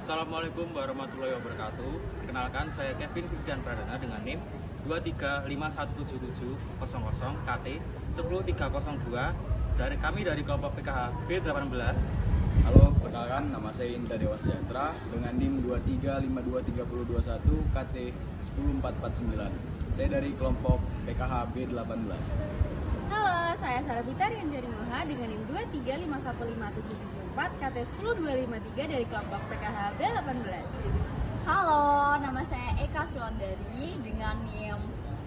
Assalamualaikum warahmatullahi wabarakatuh. Perkenalkan, saya Kevin Christian Pradana dengan NIM 235177700 KT 10302 dari kelompok PKH B18. Halo, perkenalkan nama saya Indra Dewa Sejahtera dengan NIM 2352301 KT 10449. Saya dari kelompok PKH B18. Halo, saya Sarah Bitarian Jari Mulha dengan NIM 235155774 KT 10253 dari kelompok PKH B18. Halo, nama saya Eka Sulandari dengan NIM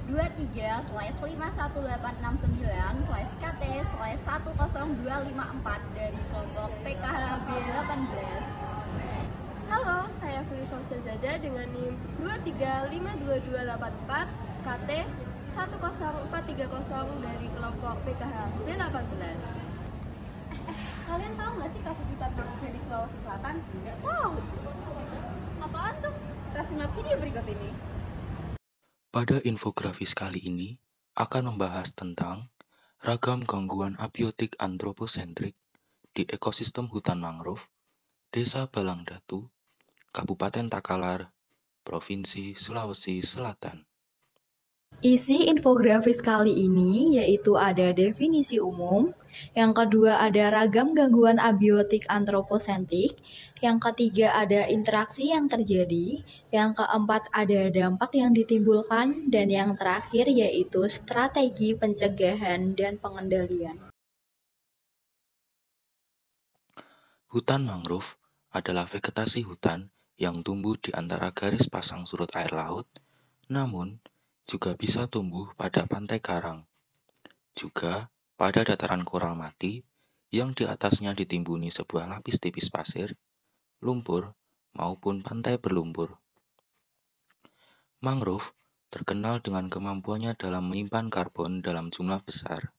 23/51869/KT/10254 dari kelompok PKH B18. Halo, saya Felicia Zada dengan NIM 2352284 KT 10430 dari kelompok PKH B18. Kalian tahu nggak sih kasus hutan mangrove di Sulawesi Selatan? Nggak tahu. Apaan tuh? Kita simak video berikut ini. Pada infografis kali ini akan membahas tentang ragam gangguan abiotik antroposentrik di ekosistem hutan mangrove, Desa Balangdatu, Kabupaten Takalar, Provinsi Sulawesi Selatan. Isi infografis kali ini yaitu ada definisi umum, yang kedua ada ragam gangguan abiotik antroposentrik, yang ketiga ada interaksi yang terjadi, yang keempat ada dampak yang ditimbulkan, dan yang terakhir yaitu strategi pencegahan dan pengendalian. Hutan mangrove adalah vegetasi hutan yang tumbuh di antara garis pasang surut air laut, namun juga bisa tumbuh pada pantai karang, juga pada dataran koral mati yang di atasnya ditimbuni sebuah lapis tipis pasir, lumpur, maupun pantai berlumpur. Mangrove terkenal dengan kemampuannya dalam menyimpan karbon dalam jumlah besar.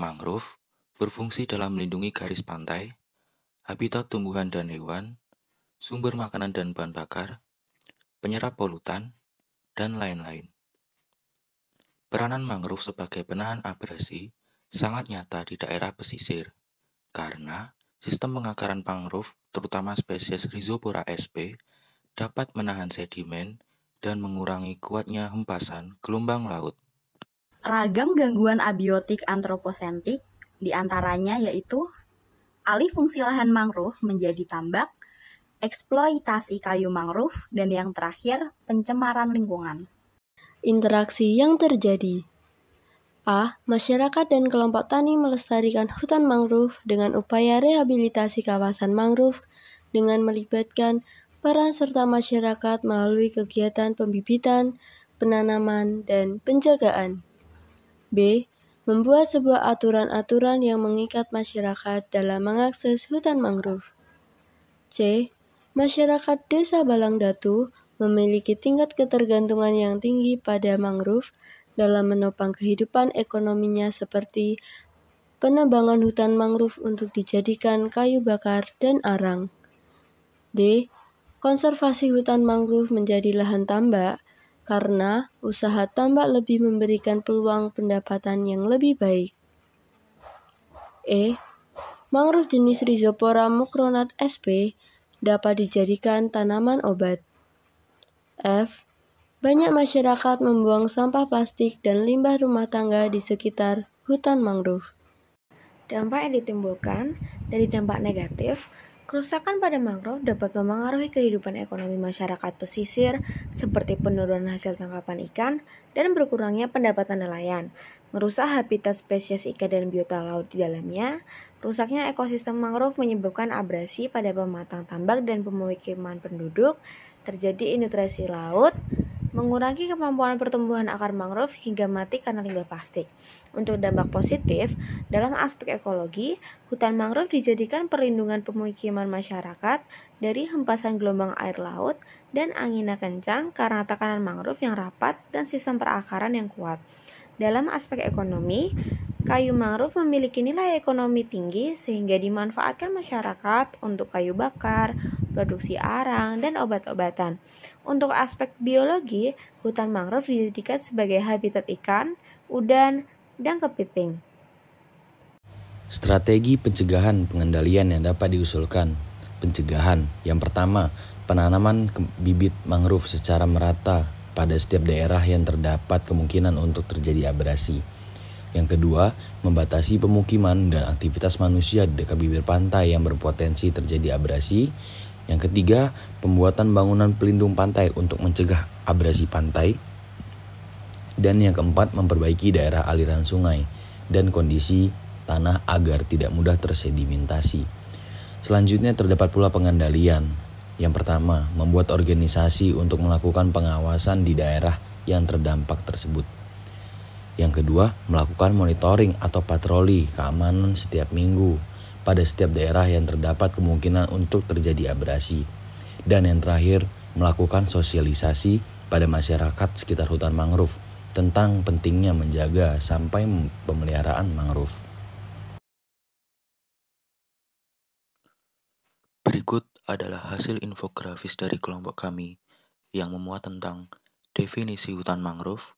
Mangrove berfungsi dalam melindungi garis pantai, habitat tumbuhan dan hewan, sumber makanan dan bahan bakar, penyerap polutan, dan lain-lain. Peranan mangrove sebagai penahan abrasi sangat nyata di daerah pesisir, karena sistem pengakaran mangrove, terutama spesies Rhizopora sp, dapat menahan sedimen dan mengurangi kuatnya hempasan gelombang laut. Ragam gangguan abiotik antroposentrik diantaranya yaitu alih fungsi lahan mangrove menjadi tambak, eksploitasi kayu mangrove, dan yang terakhir, pencemaran lingkungan. Interaksi yang terjadi. A. Masyarakat dan kelompok tani melestarikan hutan mangrove dengan upaya rehabilitasi kawasan mangrove dengan melibatkan peran serta masyarakat melalui kegiatan pembibitan, penanaman, dan penjagaan. B. Membuat sebuah aturan-aturan yang mengikat masyarakat dalam mengakses hutan mangrove. C. Masyarakat Desa Balangdatu memiliki tingkat ketergantungan yang tinggi pada mangrove dalam menopang kehidupan ekonominya seperti penebangan hutan mangrove untuk dijadikan kayu bakar dan arang. D. Konservasi hutan mangrove menjadi lahan tambak karena usaha tambak lebih memberikan peluang pendapatan yang lebih baik. E. Mangrove jenis Rhizopora mucronat sp dapat dijadikan tanaman obat. F. Banyak masyarakat membuang sampah plastik dan limbah rumah tangga di sekitar hutan mangrove. Dampak yang ditimbulkan dari dampak negatif, kerusakan pada mangrove dapat memengaruhi kehidupan ekonomi masyarakat pesisir seperti penurunan hasil tangkapan ikan dan berkurangnya pendapatan nelayan, merusak habitat spesies ikan dan biota laut di dalamnya. Rusaknya ekosistem mangrove menyebabkan abrasi pada pematang tambak dan pemukiman penduduk, terjadi nutrisi laut, mengurangi kemampuan pertumbuhan akar mangrove hingga mati karena limbah plastik. Untuk dampak positif, dalam aspek ekologi, hutan mangrove dijadikan perlindungan pemukiman masyarakat dari hempasan gelombang air laut dan angin kencang karena tekanan mangrove yang rapat dan sistem perakaran yang kuat. Dalam aspek ekonomi, kayu mangrove memiliki nilai ekonomi tinggi sehingga dimanfaatkan masyarakat untuk kayu bakar, produksi arang, dan obat-obatan. Untuk aspek biologi, hutan mangrove dijadikan sebagai habitat ikan, udang, dan kepiting. Strategi pencegahan pengendalian yang dapat diusulkan. pencegahan. Yang pertama, penanaman bibit mangrove secara merata pada setiap daerah yang terdapat kemungkinan untuk terjadi abrasi. Yang kedua, membatasi pemukiman dan aktivitas manusia di dekat bibir pantai yang berpotensi terjadi abrasi. Yang ketiga, pembuatan bangunan pelindung pantai untuk mencegah abrasi pantai. Dan yang keempat, memperbaiki daerah aliran sungai dan kondisi tanah agar tidak mudah tersedimentasi. Selanjutnya terdapat pula pengendalian. Yang pertama, membuat organisasi untuk melakukan pengawasan di daerah yang terdampak tersebut. Yang kedua, melakukan monitoring atau patroli keamanan setiap minggu pada setiap daerah yang terdapat kemungkinan untuk terjadi abrasi. Dan yang terakhir, melakukan sosialisasi pada masyarakat sekitar hutan mangrove tentang pentingnya menjaga sampai pemeliharaan mangrove. Berikut adalah hasil infografis dari kelompok kami yang memuat tentang definisi hutan mangrove,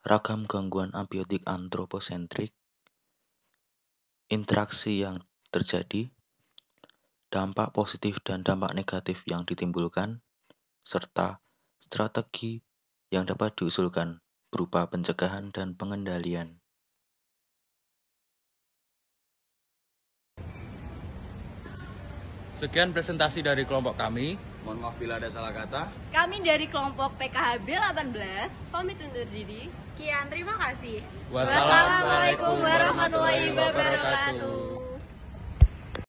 ragam gangguan abiotik antroposentrik, interaksi yang terjadi, dampak positif dan dampak negatif yang ditimbulkan, serta strategi yang dapat diusulkan berupa pencegahan dan pengendalian. Sekian presentasi dari kelompok kami. Mohon maaf bila ada salah kata. Kami dari kelompok PKHB 18 Pamit undur diri. sekian, terima kasih. Wassalamualaikum warahmatullahi wabarakatuh.